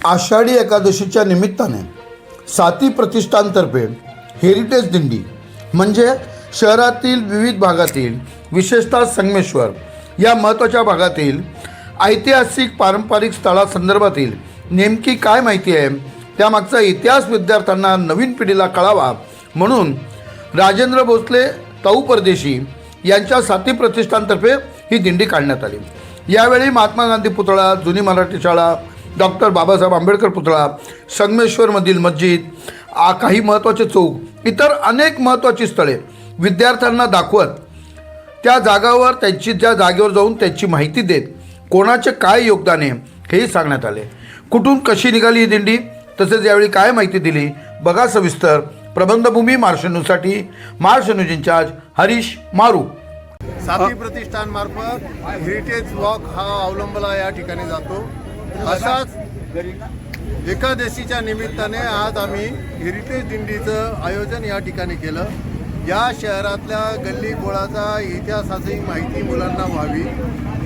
आषाढी एकादशीच्या निमित्ताने साती प्रतिष्ठानतर्फे हेरिटेज दिंडी म्हणजे शहरातील विविध भागातील विशेषतः संगमेश्वर या महत्त्वाच्या भागातील ऐतिहासिक पारंपरिक स्थळासंदर्भातील नेमकी काय माहिती आहे त्यामागचा इतिहास विद्यार्थ्यांना नवीन पिढीला कळावा म्हणून राजेंद्र भोसले ताऊ परदेशी यांच्या साती प्रतिष्ठानतर्फे ही दिंडी काढण्यात आली। यावेळी महात्मा गांधी पुतळा, जुनी मराठी शाळा, डॉक्टर बाबासाहेब आंबेडकर पुतळा, संगमेश्वरमधील मस्जिद, काही महत्त्वाचे चौक, इतर अनेक महत्त्वाची स्थळे विद्यार्थ्यांना दाखवत त्या जागावर ज्या जागेवर जाऊन त्याची माहिती देत कोणाचे काय योगदान आहे हेही सांगण्यात आले। कुठून कशी निघाली ही दिंडी तसेच यावेळी काय माहिती दिली बघा सविस्तर। प्रबंधभूमी महाराष्ट्र न्यूज इंचार्ज हरीश मारू। साती प्रतिष्ठान मार्फत हेरिटेज वॉक हा अवलंबला या ठिकाणी जातो। असाच एकादशीच्या निमित्ताने आज आम्ही हेरिटेज दिंडीचं आयोजन या ठिकाणी केलं। या शहरातल्या गल्ली बोळाचा इतिहासाची माहिती मुलांना व्हावी,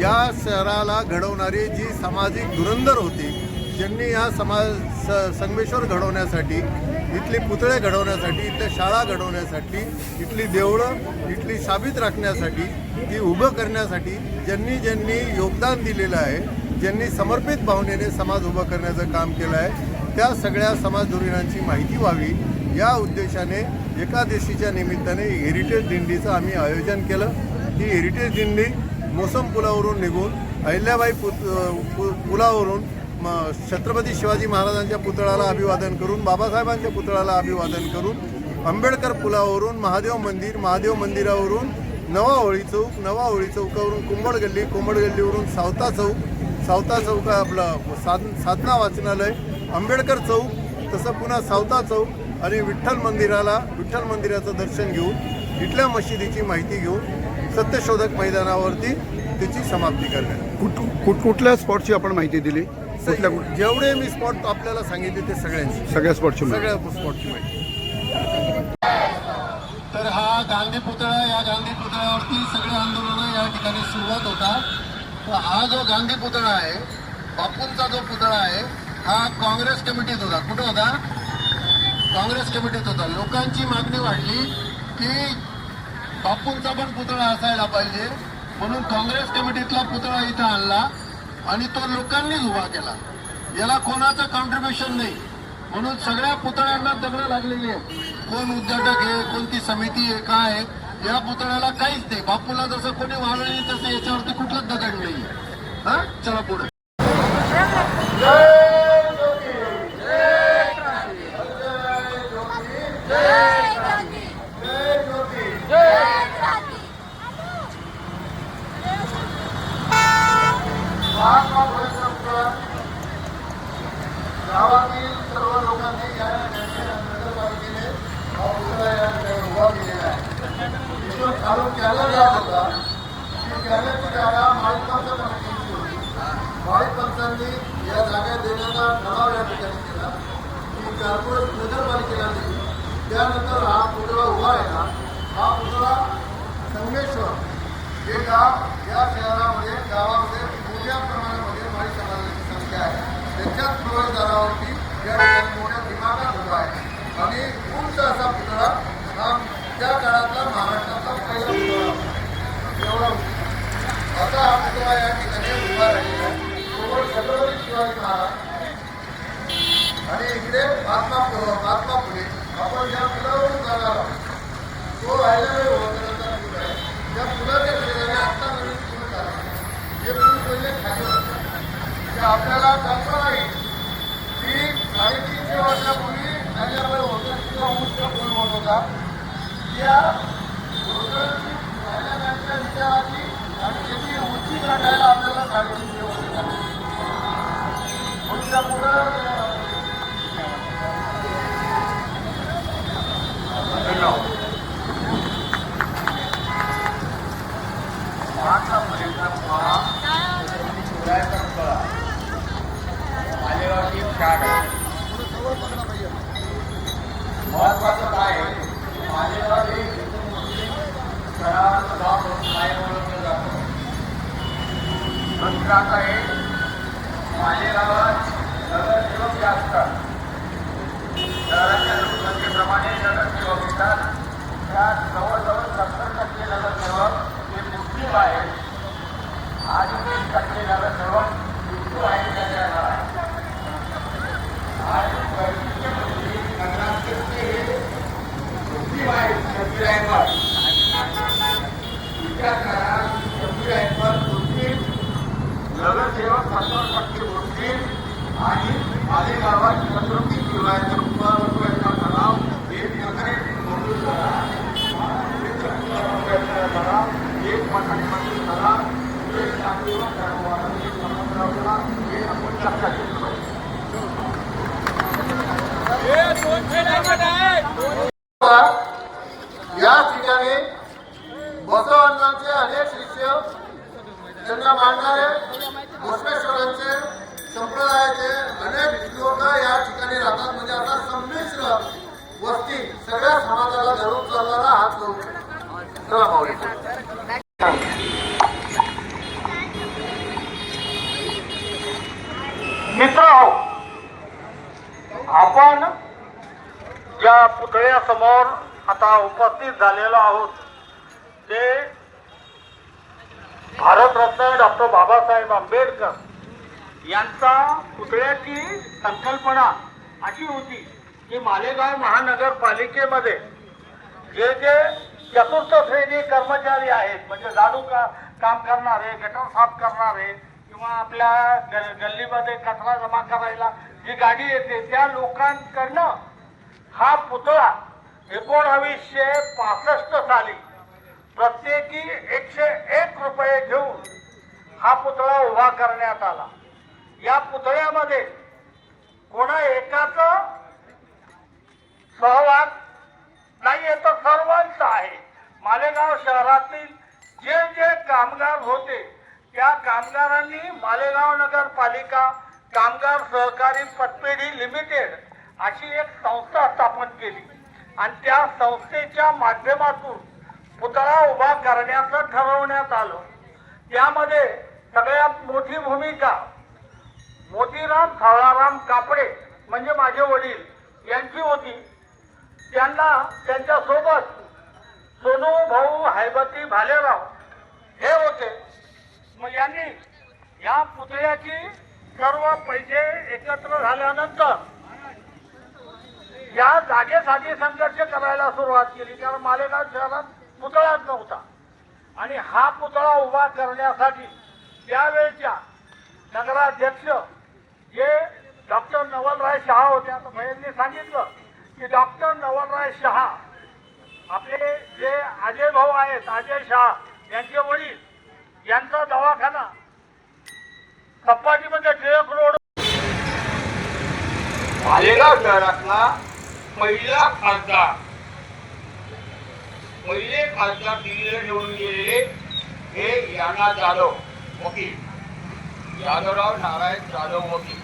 या शहराला घडवणारी जी सामाजिक धुरंधर होती ज्यांनी या संगमेश्वर घडवण्यासाठी, इथली पुतळे घडवण्यासाठी, इथल्या शाळा घडवण्यासाठी, इथली देवळं इथली साबित राखण्यासाठी, ती उभं करण्यासाठी ज्यांनी योगदान दिलेलं आहे, ज्यांनी समर्पित भावनेने समाज उभं करण्याचं काम केलं आहे, त्या सगळ्या समाजधुरीणांची माहिती व्हावी या उद्देशाने एकादशीच्या निमित्ताने हेरिटेज दिंडीचं आम्ही आयोजन केलं। ही हेरिटेज दिंडी मोसम पुलावरून निघून अहिल्याबाई पुलावरून छत्रपती शिवाजी महाराजांच्या पुतळ्याला अभिवादन करून, बाबासाहेबांच्या पुतळ्याला अभिवादन करून, आंबेडकर पुलावरून महादेव मंदिरावरून नवा होळी चौकावरून कुंभड गल्लीवरून सावता चौक आपलं साधना वाचनालय, आंबेडकर चौक, तसं पुन्हा सावता चौक आणि विठ्ठल मंदिराचं दर्शन घेऊन इथल्या मशिदीची माहिती घेऊन सत्यशोधक मैदानावरती त्याची समाप्ती करण्यात। कुठल्या स्पॉटची आपण माहिती दिली? जेवढे मी स्पॉट आपल्याला सांगितले ते सगळ्या स्पॉटची माहिती। तर हा गांधी पुतळा, या गांधी पुतळ्यावरती सगळे आंदोलन या ठिकाणी सुरुवात होता। तर हा जो गांधी पुतळा आहे, बापूंचा जो पुतळा आहे, हा काँग्रेस कमिटीत होता। कुठं होता? काँग्रेस कमिटीत होता। लोकांची मागणी वाढली की बापूंचा पण पुतळा असायला पाहिजे म्हणून काँग्रेस कमिटीतला पुतळा इथं आणला आणि तो लोकांनीच उभा केला। याला कोणाचं कॉन्ट्रीब्युशन नाही म्हणून सगळ्या पुतळ्यांना दगडं लागलेली आहे। कोण उद्घाटक आहे, कोणती समिती आहे, काय आहे, या पुतळ्याला काहीच नाही। बापूला जसं कोणी वाढलं नाही तसं याच्यावरती कुठलंच दगड नाही। हा, चला पुढे। गावातील सर्व लोकांनी या नगरपालिकेने हा पुतळा या ठिकाणी उभा केलेला आहे। इथून चालू कॅनल जात होता, ती कॅनलची जागा माळीपंच कमिटीची होती। माळीपंचांनी या जागा देण्याचा ठराव या ठिकाणी केला, ती कॉर्पोरेट नगरपालिकेला दिली। त्यानंतर हा पुतळा उभा आहे ना, हा पुतळा संगमेश्वर हे गाव या शहरामध्ये गावामध्ये मोठ्या प्रमाणामध्ये माळी समाजाची संख्या आहे, त्याच्याच प्रवेशद्वारावरती या ठिकाणी मोठ्या दिमागात उभा आहे आणि उंच असा पुतळा हा त्या काळातला महाराष्ट्रातला पहिला पुतळा एवढा असा हा पुतळा या ठिकाणी उभा राहिलेला आहे। समोर छत्रपती शिवाजी महाराज आणि इकडे महात्मा फुले, आपण ज्या पुलावरून जाणार आहोत तो राहिलेला होता पूल आहे। त्या पुलाच्या शेजारी आत्ता नवीन पूल झाला, हे पूल पहिले खाली होतं। आपल्याला कल्पना आहे की 350 वर्षापूर्वी अहिल्याबाई होळकर किंवा उच्च पूल होत होता। त्या होळकरची अहिल्याबाईंच्या विचाराची आणि त्याची उंची गाठायला आपल्याला 350 वर्ष झाली। पुढच्या पुढं महत्वाचं काय मालेगाव हे शहराचं गाव काय ओळखलं जातं। दुसरं आहे मालेगावात नगरसेवक जे असतात शहराच्या लोकसंख्येप्रमाणे नगरसेवक येतात. त्यात जवळजवळ 70% नगरसेवक हे मुस्लिम आहेत आणि 30% नगरसेवक हिंदू आहेत त्याच्या घरात. आणि वैशिष्ट्य म्हणजे नगराध्यक्ष हे मुस्लिम आहेत. शबीर अहमद तिच्या घरात शबीर अहमद मुस्लिम, नगरसेवक 70% मुस्लिम आणि मालेगावात छत्रपती शिवाजी रुपयाचा तलाव एक प्रकारे मंजूर झाला. एक मठामध्ये झाला एक शाखेवर ठरवून एक समुद्राला हे आपण लक्षात घेतलं पाहिजे. या ठिकाणी बसवांचे अनेक शिष्य त्यांना मानणारे बसवेश्वरांचे संप्रदायाचे अनेक लोक या ठिकाणी राहतात. म्हणजे आता संमिश्र वस्ती सगळ्या समाजाला धरून चालणारा हात करून चला पाहूया. मित्र हो, आपण ज्या पुतळ्यासमोर आता उपस्थित झालेलो आहोत ते भारतरत्न डॉक्टर बाबासाहेब आंबेडकर यांचा पुतळ्याची संकल्पना अशी होती की मालेगाव महानगरपालिकेमध्ये जे जे चतुर्थ श्रेणी कर्मचारी आहेत, म्हणजे झाडू काम करणारे, गटर साफ करणारे किंवा आपल्या गल्लीमध्ये कचरा जमा करायला जी गाडी येते त्या लोकांकडनं हा पुतळा 1965 साली प्रत्येकी 101 रुपये घेऊन हा पुतळा उभा करण्यात आला. या पुतळ्यामध्ये कोणा एकाचा सहभाग नाहीये तर सर्वांचा आहे. मालेगाव शहरातील जे जे कामगार होते त्या कामगारांनी मालेगाव नगरपालिका कामगार सहकारी पतपेढी लिमिटेड अशी एक संस्था स्थापन केली आणि त्या संस्थेच्या माध्यमातून पुतळा उभा करण्याचं ठरवण्यात आलं. त्यामध्ये सगळ्यात मोठी भूमिका मोतीराम सावळाराम कापडे म्हणजे माझे वडील यांची होती. त्यांना त्यांच्यासोबत सोनू भाऊ हैबती भालेराव हे होते. मग यांनी या पुतळ्याची सर्व पैसे एकत्र झाल्यानंतर या जागेसाठी संघर्ष करायला सुरुवात केली. कारण मालेगाव शहरात पुतळाच नव्हता आणि हा पुतळा उभा करण्यासाठी त्यावेळच्या नगराध्यक्ष जे डॉक्टर नवलराय शहा होते. आता भैयांनी सांगितलं की डॉक्टर नवलराय शहा आपले जे अजय भाऊ आहेत, अजय शहा यांचे वडील, यांचा दवाखाना सपाटीमध्ये टिळक रोड मालेगाव शहरातला पहिला खासदार दिल्लीला निवडून गेलेले हे याना जाधव वकील, यादवराव नारायण जाधव वकील.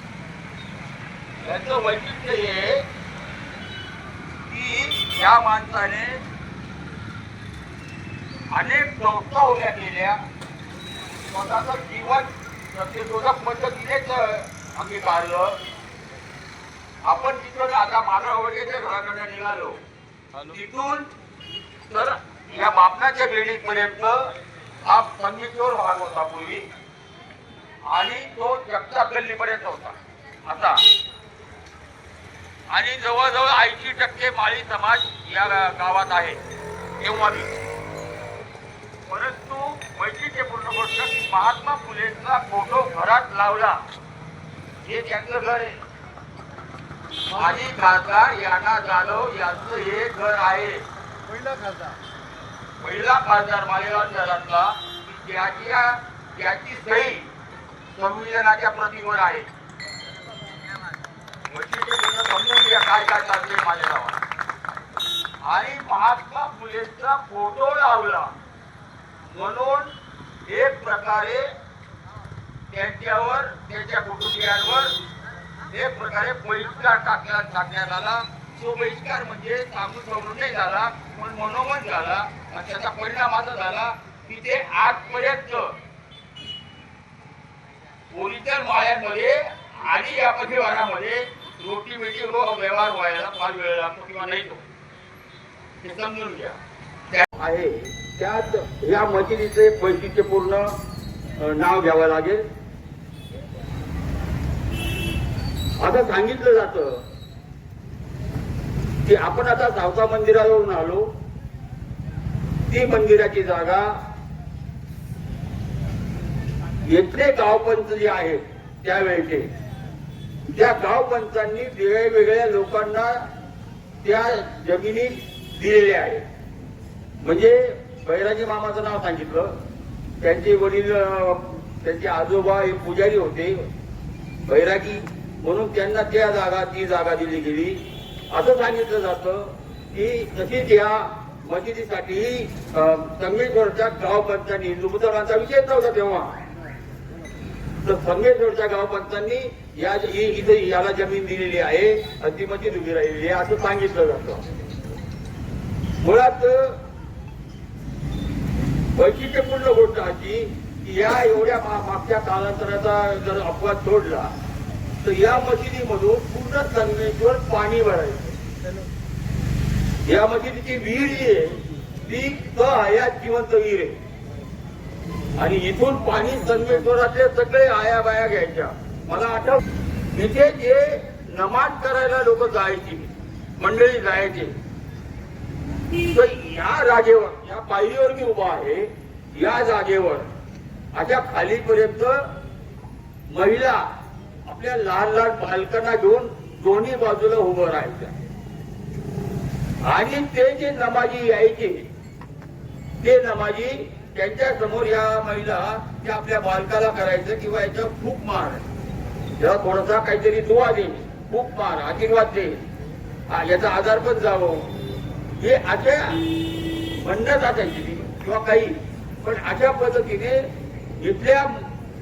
याचं वैशिष्ट्य हे की या माणसाने अनेक संस्था उभ्या केल्या, स्वतःचं जीवन सत्यशोधक पद्धतीनेच अंगीकारलं. आपण तिथून आता माझा वडीलच्या घराकडे निघालो, तिथून तर या बापनाच्या बिल्डिंग पर्यंत हा संगीतवर भाग होता पूर्वी आणि तो जगताप गल्लीपर्यंत होता आता. आणि जवळजवळ 80% माळी समाज या गावात आहे तेव्हा बी. परंतु वैशिष्ट्यपूर्ण गोष्ट की महात्मा फुलेंचा फोटो घरात लावला हे त्यांचं घर आहे. माजी खासदार याना जाधव यांचं हे घर आहे. पहिला खासदार मालेगाव शहरातला त्याची सही संविधानाच्या प्रतिमेवर आहे. समजून घ्या काय काय चालते मालेगावात. आणि महात्मा फुलेंचा फोटो लावला म्हणून एक प्रकारे त्यांच्यावर त्यांच्या कुटुंबियांवर एक प्रकारे बहिष्कार टाकण्यात आला. तो बहिष्कार म्हणजे सांगून सोडून नाही झाला पण मनोमन झाला आणि त्याचा परिणाम असा झाला की ते आजपर्यंत ओरिजिनल माळ्यांमध्ये आणि या परिवारामध्ये रोटी बेटी व्यवहार व्हायला फार वेळ लागतो किंवा नाही तो हे समजून घ्या. आहे त्यात या मशिदीचं एक वैशिष्ट्यपूर्ण नाव घ्यावं लागेल. असं सांगितलं जातं की आपण आता सावका मंदिरावरून आलो, ती मंदिराची जागा इथले गावपंच जे आहेत त्यावेळेचे त्या गावपंचांनी वेगवेगळ्या लोकांना त्या जमिनी दिलेल्या आहेत. म्हणजे बैराजी मामाचं नाव सांगितलं, त्यांचे वडील त्यांचे आजोबा हे पुजारी होते बैरागी, म्हणून त्यांना ती जागा दिली गेली. असं सांगितलं जातं की तशीच या मशिदीसाठी संगमेश्वरच्या गावपंचांनी, हिंदू मुसलमानचा विषय नव्हता तेव्हा, तर संगमेश्वरच्या गावपंचांनी याला जमीन दिलेली आहे आणि ती मशीद उभी राहिलेली आहे असं सांगितलं जातं. मुळात वैशिष्ट्यपूर्ण गोष्ट अशी की या एवढ्या मागच्या कालांतराचा जर अपवाद सोडला तर या मशिदीमधून पूर्ण संगमेश्वर पाणी भरायचं. या मशिदीची विहीर जी आहे ती हयात जिवंत विहीर आहे आणि इथून पाणी संगमेश्वरातले सगळे आया बाया घ्यायच्या. मला आठवत इथे जे नमाज करायला लोक जायची, मंडळी जायचे, तर या जागेवर, या पायरीवर मी उभा आहे, या जागेवर अशा खालीपर्यंत महिला आपल्या लहान लहान बालकांना घेऊन दोन्ही बाजूला उभं राहायच्या आणि ते जे नमाजी यायचे ते नमाजी त्यांच्या समोर या महिला त्या आपल्या बालकाला करायचं किंवा याच्या फूक मार, याला थोडासा काहीतरी दुआ दे, फूक मार, आशीर्वाद दे, याचा आजार पण जावं, हे अशा म्हणणं जातायची किंवा काही. पण अशा पद्धतीने इथल्या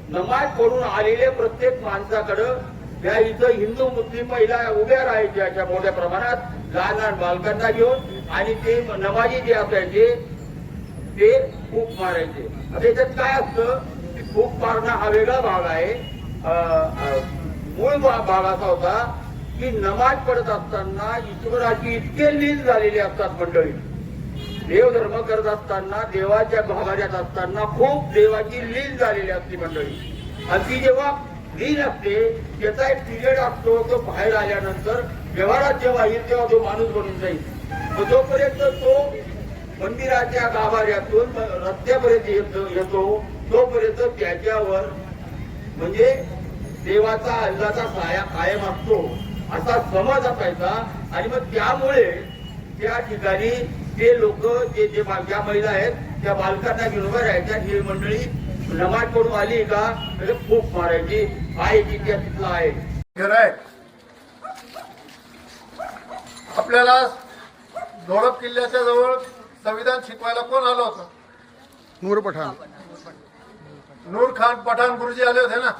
नमाज पढून आलेल्या प्रत्येक माणसाकडं या इथं हिंदू मुस्लिम महिला उभ्या राहायच्या अशा मोठ्या प्रमाणात लहान लहान बालकांना घेऊन आणि ते नमाजी जे असायचे ते फूक मारायचे. आता याच्यात काय असतं की फूक मारणं हा वेगळा भाग आहे. मूळ भाग असा होता की नमाज पडत असताना ईश्वराची इतके लीन झालेले असतात मंडळी, देवधर्म करत असताना, देवाच्या गाभाऱ्यात असताना खूप देवाची लीन झालेली असते मंडळी. आणि ती जेव्हा लीन असते त्याचा एक पिरियड असतो, तो बाहेर आल्यानंतर व्यवहारात जेव्हा येईल तेव्हा तो माणूस बनून जाईल. जोपर्यंत तो मंदिराच्या गाभाऱ्यातून रस्त्यापर्यंत येतो तोपर्यंत त्याच्यावर म्हणजे देवाचा अल्लाचा साया कायम असतो असा समज असायचा. आणि मग त्यामुळे त्या ठिकाणी ते लोक जे ज्या महिला आहेत त्या बालकांना घेऊन उभ्या राहायच्या. ही मंडळी नमाज पडून आली का फूक मारायची. आहे तिथल्या तिथला आहे. आपल्याला धोडप किल्ल्याच्या जवळ संविधान शिकवायला कोण आलं होतं? नूर पठाण, नूर खान पठाण गुरुजी आले होते ना.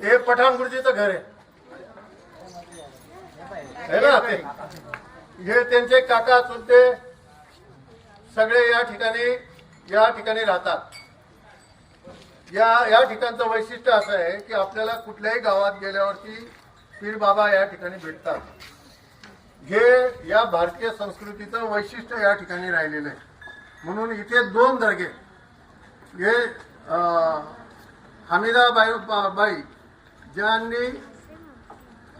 हे पठाण गुरुजीचं घर आहे ना ते. हे त्यांचे काका चुलते सगळे या ठिकाणी राहतात. या ठिकाणचं वैशिष्ट्य असं आहे की आपल्याला कुठल्याही गावात गेल्यावरती पीर बाबा या ठिकाणी भेटतात. हे या भारतीय संस्कृतीचं वैशिष्ट्य या ठिकाणी राहिलेलं आहे. म्हणून इथे दोन दर्गे, हे हमीदाबाई ज्यांनी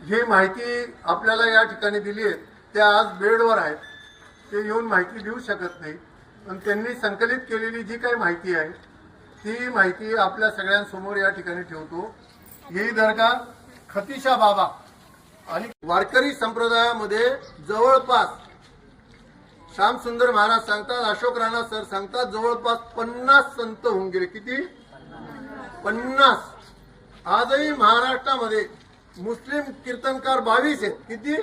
ही माहिती आपल्याला या ठिकाणी दिली आहे त्या आज बेडवर आहेत. ते येऊन माहिती देऊ शकत नाही, पण त्यांनी संकलित केलेली जी काही माहिती आहे ती माहिती आपल्या सगळ्यांसमोर या ठिकाणी ठेवतो. ही दर्गा खतिशा बाबा आणि वारकरी संप्रदायामध्ये जवळपास श्यामसुंदर महाराज सांगतात, अशोक राणा सर सांगतात, जवळपास 50 संत होऊन गेले. किती? 50. आजही महाराष्ट्रामध्ये मुस्लिम कीर्तनकार 22 आहेत. किती?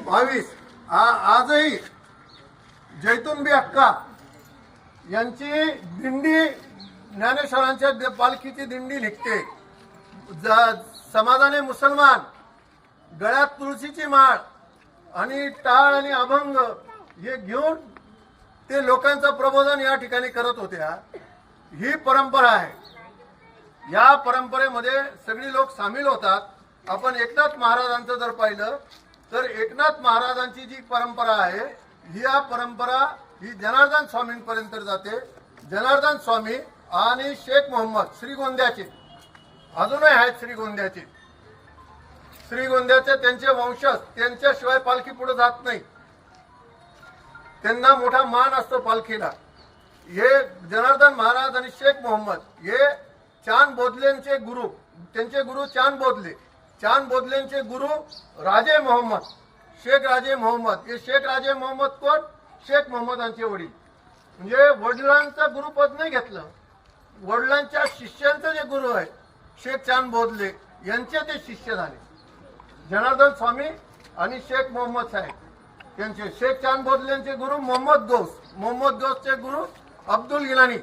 22. आजही जैतूनबी अक्का यांची दिंडी, ज्ञानेश्वरांच्या पालखीची दिंडी निघते. समाजाने मुसलमान गळ्यात तुळशीची माळ आणि टाळ आणि अभंग हे घेऊन ते लोकांचं प्रबोधन या ठिकाणी करत होत्या. ही परंपरा आहे. या परंपरेमध्ये सगळी लोक सामील होतात आपण एकनाथ महाराजांचं जर पाहिलं तर एकनाथ महाराजांची जी परंपरा आहे ही परंपरा ही जनार्दन स्वामींपर्यंत जाते. जनार्दन स्वामी आणि शेख मोहम्मद श्रीगोंद्याचे अजूनही आहेत. श्रीगोंद्याचे त्यांचे वंशज त्यांच्याशिवाय पालखी पुढे जात नाही. त्यांना मोठा मान असतो पालखीला. हे जनार्दन महाराज आणि शेख मोहम्मद हे चांद बोधलेंचे गुरु, त्यांचे गुरु चांद बोधलेंचे गुरु राजे मोहम्मद, शेख राजे मोहम्मद. हे शेख राजे मोहम्मद कोण? शेख मोहम्मदांचे वडील. म्हणजे वडिलांचं गुरुपद नाही घेतलं, वडिलांच्या शिष्यांचं जे गुरु आहे शेख चांद बोधले यांचे ते शिष्य झाले. जनार्दन स्वामी आणि शेख मोहम्मद साहेब त्यांचे. शेख चांद बोधलेंचे गुरु मोहम्मद गौसचे गुरु अब्दुल गिलानी.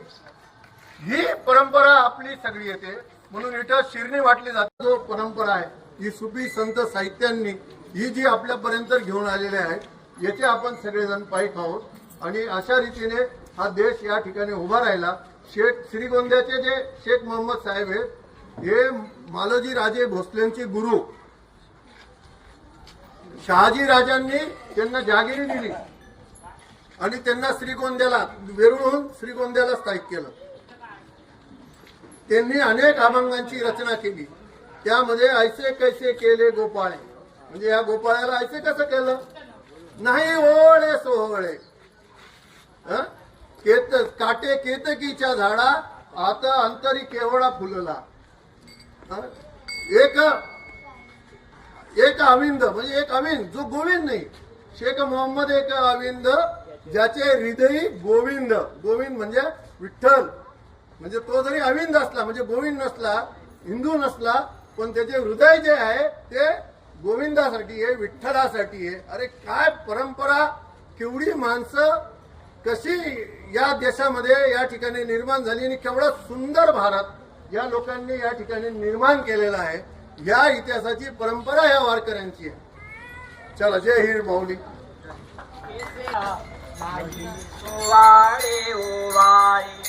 ही परंपरा आपली सगळी येते. म्हणून इथं शिरणी वाटली जाते. जो परंपरा आहे ही सुफी संत साहित्यांनी ही जी आपल्यापर्यंत घेऊन आलेले आहे याचे आपण सगळेजण पाईक आहोत. आणि अशा रीतीने हा देश या ठिकाणी उभा राहिला. श्रीगोंद्याचे जे शेख मोहम्मद साहेब आहेत हे मालोजी राजे भोसलेंचे गुरु. शहाजी राजांनी त्यांना जागिरी दिली आणि त्यांना श्रीगोंद्याला वेरूळहून श्रीगोंद्याला स्थायिक केलं. त्यांनी अनेक अभंगांची रचना केली. त्यामध्ये ऐसे कैसे केले गोपाळे, म्हणजे या गोपाळ्याला ऐसे कसं केलं? नाही ओळे सोहळे काटे केतकीच्या झाडा आता अंतरी केवळा फुलला. एक अविंद म्हणजे एक अविंद जो गोविंद नाही. शेख मोहम्मद एक अविंद ज्याचे हृदयी गोविंद. गोविंद म्हणजे विठ्ठल. म्हणजे तो जरी अविंद असला म्हणजे गोविंद नसला, हिंदू नसला, पण त्याचे हृदय जे आहे ते गोविंदासाठी आहे, विठ्ठलासाठी आहे. अरे काय परंपरा, केवढी माणसं कशी या देशामध्ये या ठिकाणी निर्माण झाली आणि केवढा सुंदर भारत या लोकांनी या ठिकाणी निर्माण केलेला आहे. या इतिहासाची परंपरा या वारकऱ्यांची आहे. चला, जय हिंद माऊली. माझी सुवाळे ओवाळे